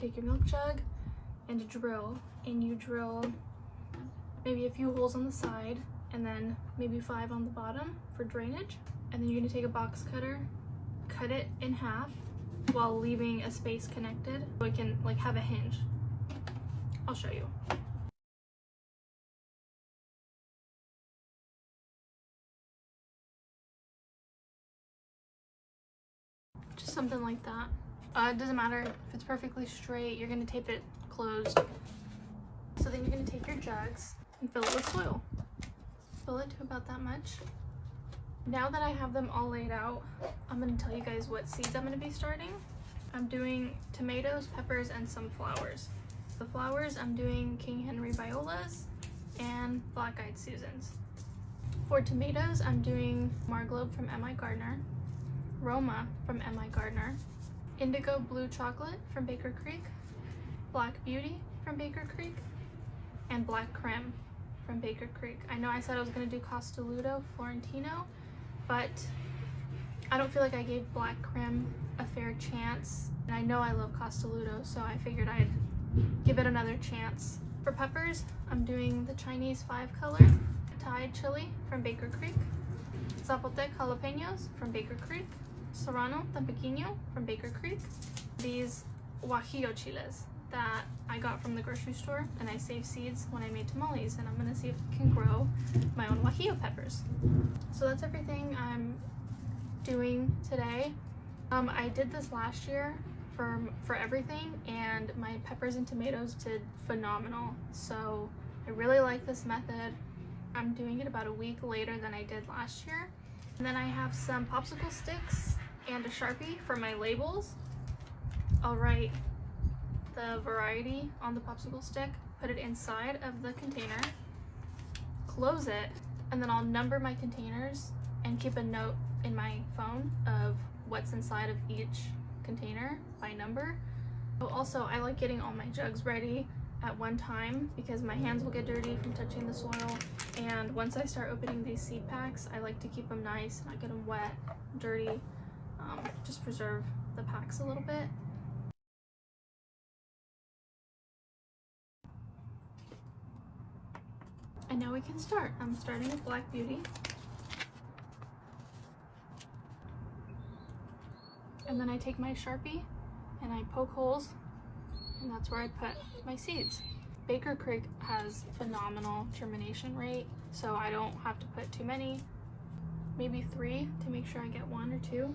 Take your milk jug and a drill, and you drill maybe a few holes on the side and then maybe 5 on the bottom for drainage. And then you're gonna take a box cutter, cut it in half while leaving a space connected so it can like have a hinge. I'll show you. Just something like that. It doesn't matter if it's perfectly straight, you're gonna tape it closed. So then you're gonna take your jugs and fill it with soil. Fill it to about that much. Now that I have them all laid out, I'm gonna tell you guys what seeds I'm gonna be starting. I'm doing tomatoes, peppers, and some flowers. The flowers, I'm doing King Henry violas and black-eyed Susans. For tomatoes, I'm doing Marglobe from M.I. Gardner, Roma from M.I. Gardner, Indigo Blue Chocolate from Baker Creek, Black Beauty from Baker Creek, and Black Creme from Baker Creek. I know I said I was going to do Castelluto Florentino, but I don't feel like I gave Black Creme a fair chance. And I know I love Castelluto, so I figured I'd give it another chance. For peppers, I'm doing the Chinese 5-color Thai chili from Baker Creek, Zapotec jalapenos from Baker Creek, Serrano Tampiquino from Baker Creek, these Guajillo chiles that I got from the grocery store, and I saved seeds when I made tamales, and I'm gonna see if I can grow my own Guajillo peppers. So that's everything I'm doing today. I did this last year for everything, and my peppers and tomatoes did phenomenal. So I really like this method. I'm doing it about a week later than I did last year. And then I have some popsicle sticks and a Sharpie for my labels. I'll write the variety on the popsicle stick, put it inside of the container, close it, and then I'll number my containers and keep a note in my phone of what's inside of each container by number. Also, I like getting all my jugs ready at one time because my hands will get dirty from touching the soil, and once I start opening these seed packs, I like to keep them nice, not get them wet, dirty, just preserve the packs a little bit. And now we can start. I'm starting with Black Beauty. And then I take my Sharpie and I poke holes, and that's where I put my seeds. Baker Creek has phenomenal germination rate, so I don't have to put too many, maybe 3 to make sure I get 1 or 2.